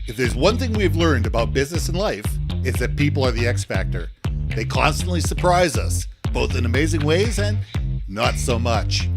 If there's one thing we've learned about business and life, it's that people are the X factor. They constantly surprise us, both in amazing ways and not so much.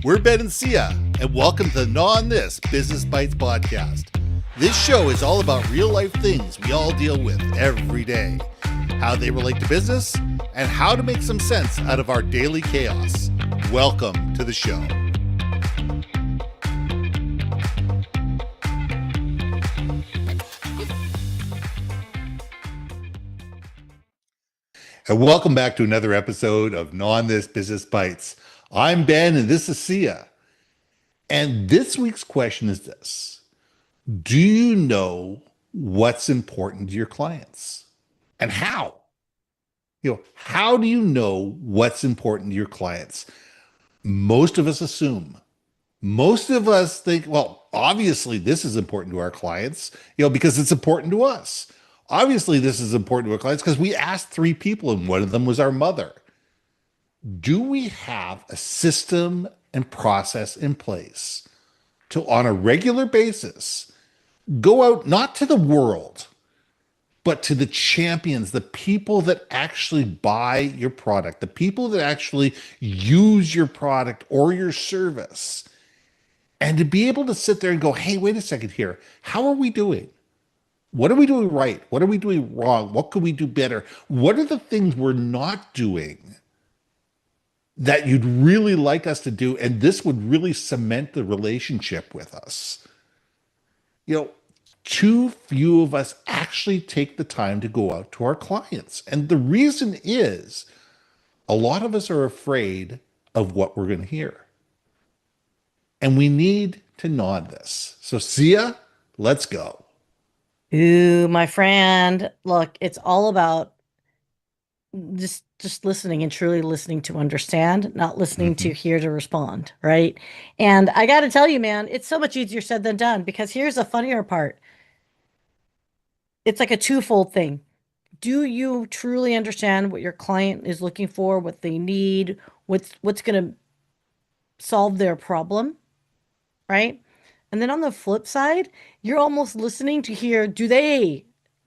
We're Ben and Syya, and welcome to the Gnaw on This Business Bites podcast. This show is all about real life things we all deal with every day, how they relate to business, and how to make some sense out of our daily chaos. Welcome to the show. And welcome back to another episode of Gnaw on This Business Bites. I'm Ben and this is Syya. And this week's question is this: do you know what's important to your clients? And how? How do you know what's important to your clients? Most of us assume. Most of us think, well, obviously this is important to our clients, because it's important to us. Obviously, this is important to our clients because we asked 3 people and one of them was our mother. Do we have a system and process in place to, on a regular basis, go out not to the world, but to the champions, the people that actually buy your product, the people that actually use your product or your service, and to be able to sit there and go, hey, wait a second here. How are we doing? What are we doing right? What are we doing wrong? What could we do better? What are the things we're not doing that you'd really like us to do? And this would really cement the relationship with us. Too few of us actually take the time to go out to our clients. And the reason is a lot of us are afraid of what we're going to hear. And we need to nod this. So Syya, let's go. Ooh, my friend. Look, it's all about just listening and truly listening to understand, not listening to Mhm. hear to respond, right? And I got to tell you, man, it's so much easier said than done because here's the funnier part. It's like a twofold thing. Do you truly understand what your client is looking for, what they need, what's going to solve their problem, right? And then on the flip side, you're almost listening to hear, do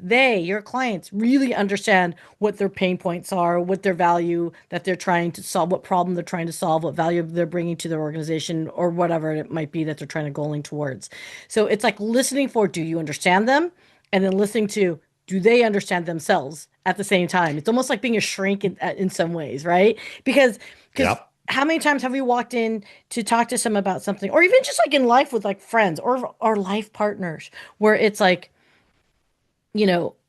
your clients really understand what their pain points are, what their value that they're trying to solve, what problem they're trying to solve, what value they're bringing to their organization, or whatever it might be that they're trying to going towards. So it's like listening for, do you understand them? And then listening to, do they understand themselves at the same time? It's almost like being a shrink in some ways, right? Because Yep. how many times have we walked in to talk to someone about something, or even just like in life with like friends or life partners, where it's like,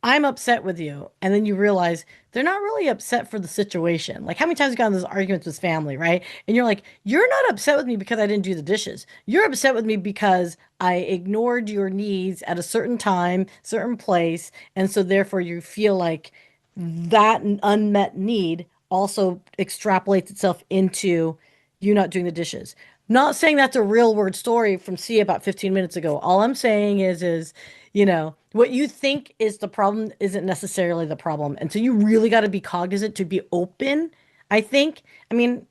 I'm upset with you. And then you realize they're not really upset for the situation. Like how many times you got in those arguments with family, right? And you're like, you're not upset with me because I didn't do the dishes. You're upset with me because I ignored your needs at a certain time, certain place. And so therefore you feel like that unmet need also extrapolates itself into you not doing the dishes. Not saying that's a real word story from C about 15 minutes ago. All I'm saying is, what you think is the problem isn't necessarily the problem. And so you really got to be cognizant to be open, I think. I mean,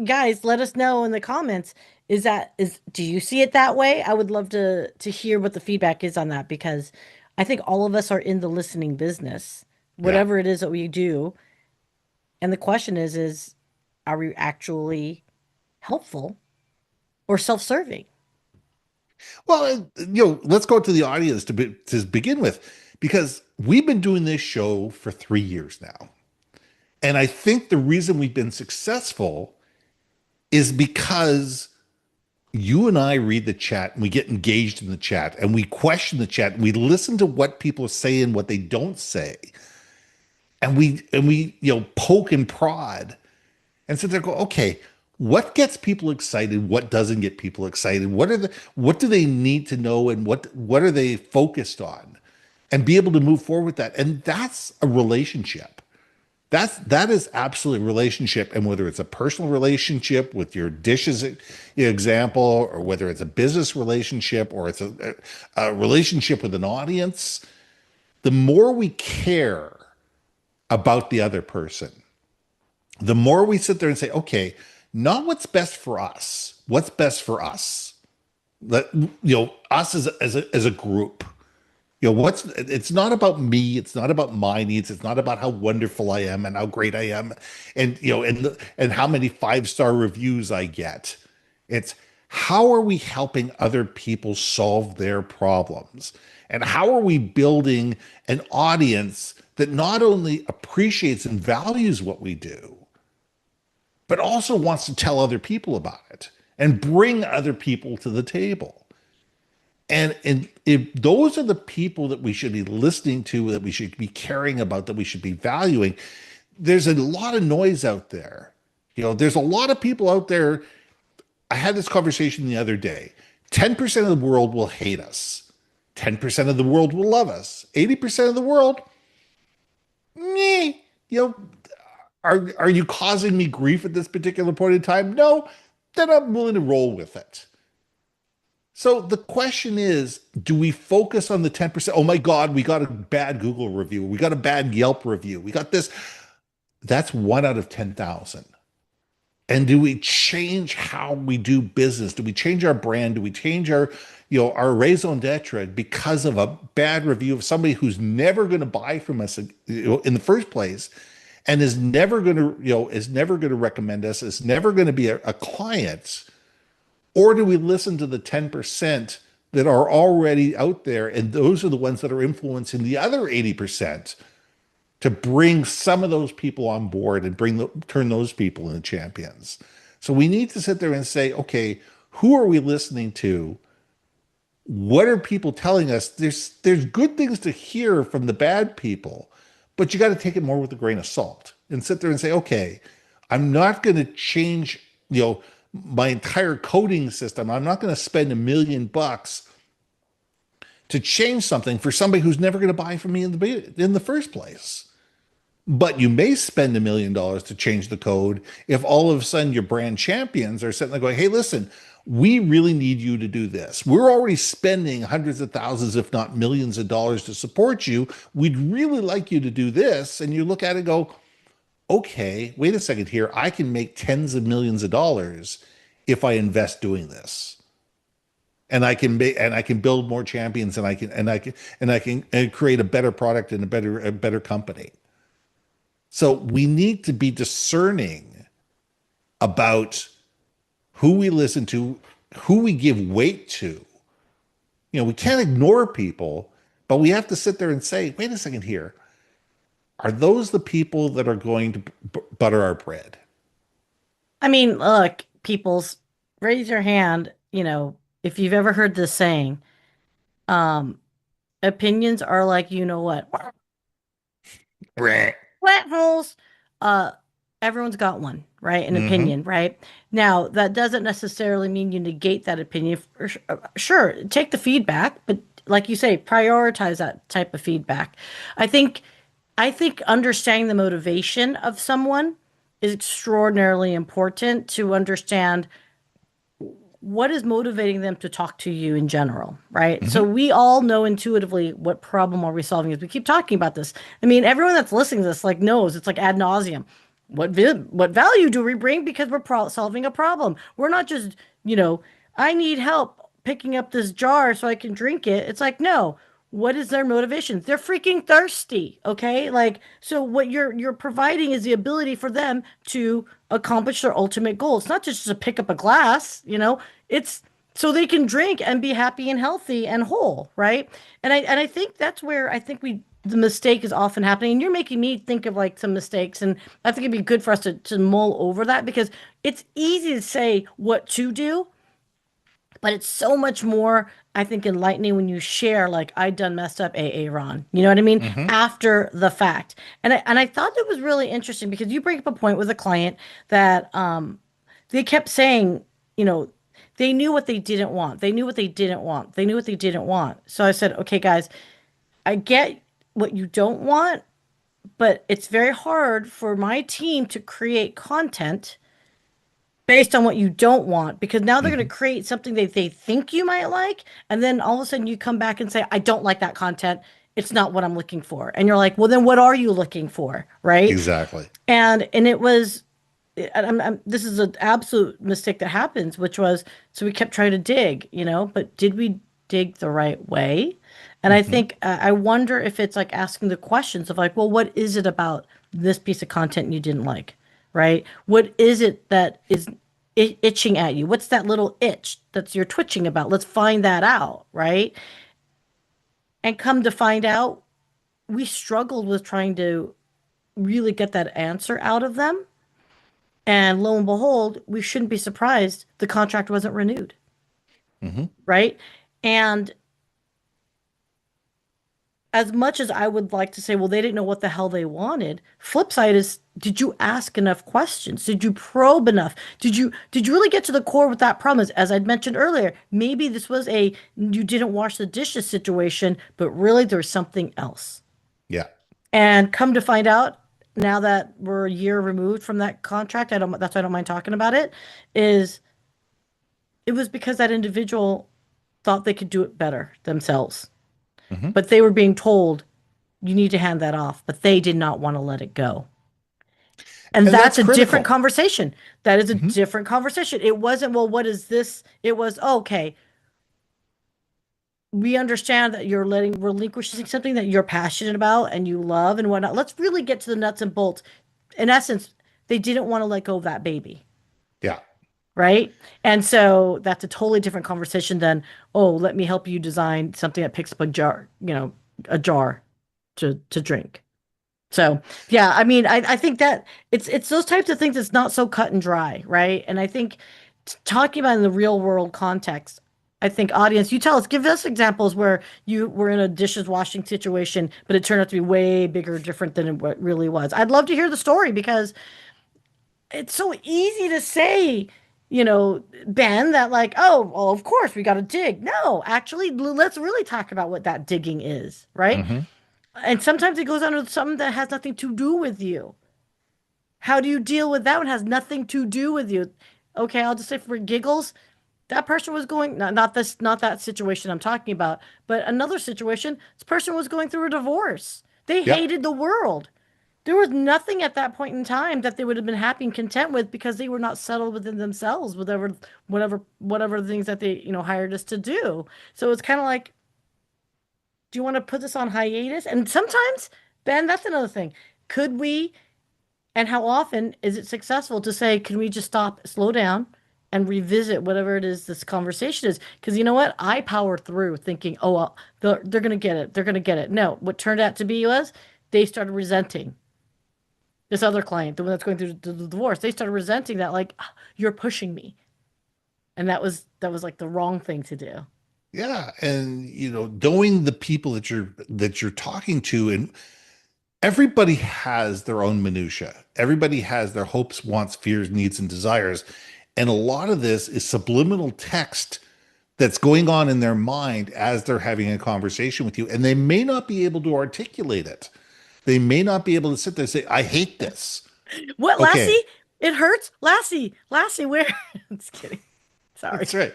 guys, let us know in the comments. Do you see it that way? I would love to hear what the feedback is on that because I think all of us are in the listening business, Yeah. whatever it is that we do. And the question is are we actually helpful or self-serving? Well, let's go to the audience to begin with, because we've been doing this show for 3 years now. And I think the reason we've been successful is because you and I read the chat and we get engaged in the chat and we question the chat and we listen to what people say and what they don't say. And we poke and prod and sit there and go, okay, what gets people excited? What doesn't get people excited? What do they need to know and what are they focused on? And be able to move forward with that. And that's a relationship. That is absolutely a relationship. And whether it's a personal relationship with your dishes example, or whether it's a business relationship, or it's a relationship with an audience, the more we care about the other person, the more we sit there and say, okay, not what's best for us, what's best for us. Us as a group. It's not about me, it's not about my needs, it's not about how wonderful I am and how great I am, and and how many five-star reviews I get. It's how are we helping other people solve their problems? And how are we building an audience that not only appreciates and values what we do, but also wants to tell other people about it and bring other people to the table? And if those are the people that we should be listening to, that we should be caring about, that we should be valuing, there's a lot of noise out there. There's a lot of people out there. I had this conversation the other day. 10% of the world will hate us. 10% of the world will love us. 80% of the world, meh, you know, are you causing me grief at this particular point in time? No, then I'm willing to roll with it. So the question is, do we focus on the 10%? Oh my God, we got a bad Google review. We got a bad Yelp review. We got this. That's one out of 10,000. And do we change how we do business? Do we change our brand? Do we change our raison d'etre because of a bad review of somebody who's never going to buy from us, in the first place, and is never going to recommend us, is never going to be a client? Or do we listen to the 10% that are already out there, and those are the ones that are influencing the other 80%, to bring some of those people on board and turn those people into champions? So we need to sit there and say, okay, who are we listening to? What are people telling us? There's good things to hear from the bad people, but you got to take it more with a grain of salt and sit there and say, okay, I'm not going to change, my entire coding system. I'm not going to spend $1 million to change something for somebody who's never going to buy from me in the first place. But you may spend $1 million to change the code if all of a sudden your brand champions are sitting there going, hey, listen, we really need you to do this. We're already spending hundreds of thousands, if not millions of dollars to support you. We'd really like you to do this. And you look at it and go, okay, wait a second here. I can make tens of millions of dollars if I invest doing this. And I can build more champions, and I can create a better product and a better company. So we need to be discerning about who we listen to, who we give weight to. We can't ignore people, but we have to sit there and say, wait a second here. Are those the people that are going to butter our bread? I mean, look, peoples, raise your hand, if you've ever heard this saying, um, opinions are like, you know what? Flat holes. Uh, everyone's got one, right? An Mm-hmm. opinion, right? Now, that doesn't necessarily mean you negate that opinion. Sure, take the feedback, but like you say, prioritize that type of feedback. I think, I think understanding the motivation of someone is extraordinarily important to understand what is motivating them to talk to you in general, right? So Mm-hmm. we all know intuitively what problem are we solving as we keep talking about this. I mean, everyone that's listening to this like knows it's like ad nauseum. What value do we bring because we're solving a problem? We're not just, you know, I need help picking up this jar so I can drink it. It's like, no. What is their motivation? They're freaking thirsty, okay? Like, so what you're providing is the ability for them to accomplish their ultimate goal. It's not just to pick up a glass. It's so they can drink and be happy and healthy and whole, right? And I think that's where I think the mistake is often happening. And you're making me think of like some mistakes, and I think it'd be good for us to mull over that because it's easy to say what to do, but it's so much more, I think, enlightening when you share, like, I done messed up, AA Ron. You know what I mean? Mm-hmm. After the fact. And I thought it was really interesting because you bring up a point with a client that they kept saying, you know, they knew what they didn't want. They knew what they didn't want. They knew what they didn't want. So I said, okay, guys, I get what you don't want, but it's very hard for my team to create content based on what you don't want because now they're going Mm-hmm. to create something that they think you might like, and then all of a sudden you come back and say, I don't like that content, it's not what I'm looking for. And you're like, well, then what are you looking for, right? Exactly. And it was, this is an absolute mistake that happens, which was, so we kept trying to dig, but did we dig the right way? And I Hmm. think, I wonder if it's like asking the questions of like, well, what is it about this piece of content you didn't like, right? What is it that is itching at you? What's that little itch that's you're twitching about? Let's find that out, right? And come to find out, we struggled with trying to really get that answer out of them. And lo and behold, we shouldn't be surprised the contract wasn't renewed, Hmm. right? And as much as I would like to say, well, they didn't know what the hell they wanted, flip side is, did you ask enough questions? Did you probe enough? Did you really get to the core with that problem? As I'd mentioned earlier, maybe this was a you didn't wash the dishes situation, but really there's something else. Yeah. And come to find out, now that we're a year removed from that contract, that's why I don't mind talking about it, is it was because that individual thought they could do it better themselves. Hmm. But they were being told, you need to hand that off, but they did not want to let it go. And And that's that's a different critical. conversation. That is a Hmm. different conversation. It wasn't, well, what is this? It was, okay, we understand that you're letting relinquishing something that you're passionate about and you love and whatnot. Let's really get to the nuts and bolts. In essence, they didn't want to let go of that baby. Yeah. Right. And so that's a totally different conversation than, oh, let me help you design something that picks up a jar to drink. So yeah, I mean, I think that it's those types of things that's not so cut and dry, right? And I think talking about in the real world context, I think audience, you tell us, give us examples where you were in a dishes washing situation, but it turned out to be way bigger, different than it really was. I'd love to hear the story because it's so easy to say, Ben, that like, oh, well, of course we got to dig. No, actually, let's really talk about what that digging is, right? Hmm. And sometimes it goes on to something that has nothing to do with you. How do you deal with that one? Has nothing to do with you. Okay, I'll just say for giggles, that person was going, not that situation I'm talking about, but another situation, this person was going through a divorce. They Yeah. hated the world. There was nothing at that point in time that they would have been happy and content with because they were not settled within themselves, whatever things that they, hired us to do. So it's kind of like, do you want to put this on hiatus? And sometimes, Ben, that's another thing. Could we, and how often is it successful to say, can we just stop, slow down, and revisit whatever it is this conversation is? Because you know what? I power through thinking, oh, well, they're going to get it. They're going to get it. No, what turned out to be was they started resenting this other client, the one that's going through the divorce. They started resenting that, like, "Ah, you're pushing me. And that was like the wrong thing to do. Yeah. And knowing the people that you're talking to, and everybody has their own minutia. Everybody has their hopes, wants, fears, needs, and desires. And a lot of this is subliminal text that's going on in their mind as they're having a conversation with you. And they may not be able to articulate it. They may not be able to sit there and say, I hate this. What, Okay, Lassie? It hurts? Lassie, where? I'm just kidding. Sorry. that's right.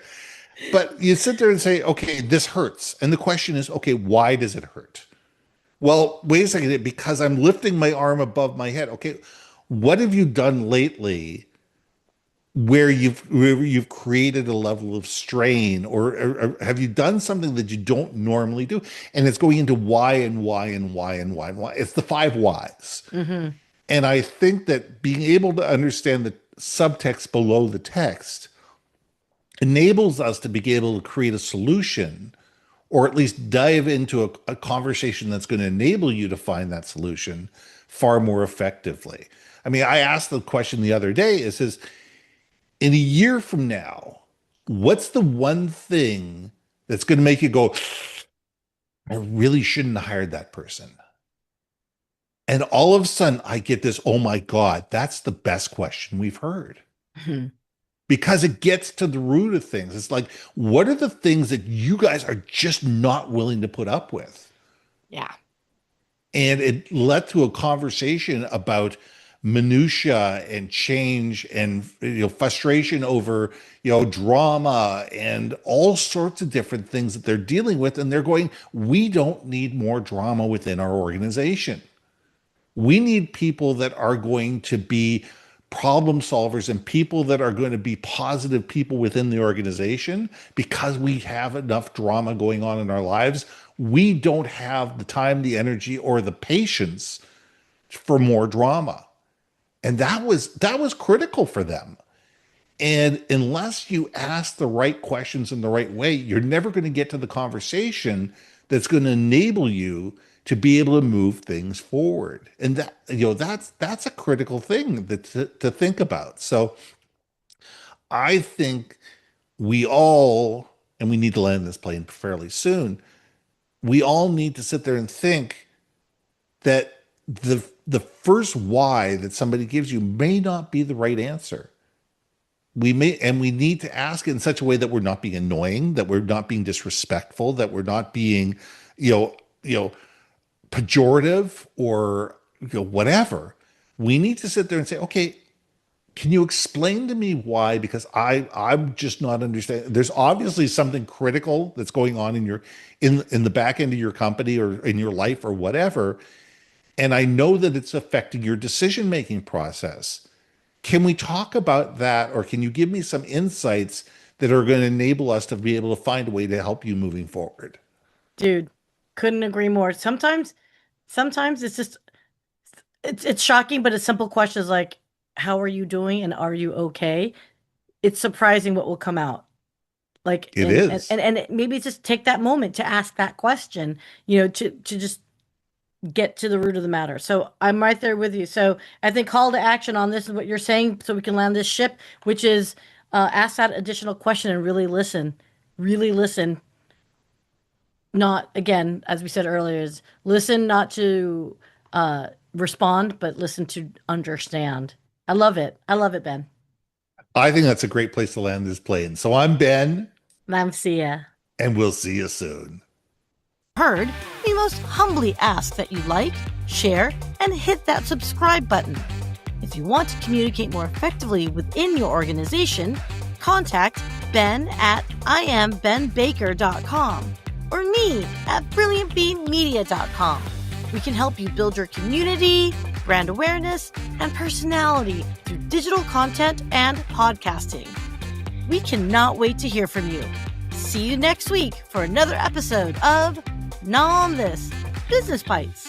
But you sit there and say, okay, this hurts. And the question is, okay, why does it hurt? Well, wait a second, because I'm lifting my arm above my head. Okay, what have you done lately where you've created a level of strain, or have you done something that you don't normally do? And it's going into why and why and why and why and why. It's the five whys. Mm-hmm. And I think that being able to understand the subtext below the text enables us to be able to create a solution, or at least dive into a conversation that's going to enable you to find that solution far more effectively. I mean, I asked the question the other day, it says, in a year from now, what's the one thing that's going to make you go, I really shouldn't have hired that person? And all of a sudden, I get this, oh my God, that's the best question we've heard, because it gets to the root of things. It's like, what are the things that you guys are just not willing to put up with? Yeah. And it led to a conversation about minutia and change and frustration over drama and all sorts of different things that they're dealing with. And they're going, we don't need more drama within our organization. We need people that are going to be problem solvers and people that are going to be positive people within the organization, because we have enough drama going on in our lives, we don't have the time, the energy, or the patience for more drama. And that was critical for them. And unless you ask the right questions in the right way, you're never going to get to the conversation that's going to enable you to be able to move things forward. And that's a critical thing to think about. So I think we all, and we need to land this plane fairly soon, we all need to sit there and think that the first why that somebody gives you may not be the right answer. We need to ask it in such a way that we're not being annoying, that we're not being disrespectful, that we're not being, pejorative, or whatever. We need to sit there and say, okay, can you explain to me why? Because I'm just not understanding. There's obviously something critical that's going on in the back end of your company or in your life or whatever. And I know that it's affecting your decision-making process. Can we talk about that, or can you give me some insights that are going to enable us to be able to find a way to help you moving forward? Dude, couldn't agree more. Sometimes it's just it's shocking, but a simple question is like, how are you doing and are you okay? It's surprising what will come out. Like It and is. and and maybe just take that moment to ask that question, to just get to the root of the matter. So I'm right there with you. So I think call to action on this is what you're saying, so we can land this ship, which is ask that additional question and really listen. Really listen. Not, again, as we said earlier, is listen not to respond, but listen to understand. I love it. I love it, Ben. I think that's a great place to land this plane. So I'm Ben, I'm Sia. and we'll see you soon. Heard, we most humbly ask that you like, share, and hit that subscribe button. If you want to communicate more effectively within your organization, contact Ben at IamBenBaker.com or me at BrilliantBeanMedia.com. We can help you build your community, brand awareness, and personality through digital content and podcasting. We cannot wait to hear from you. See you next week for another episode of Gnaw on This Business Bites.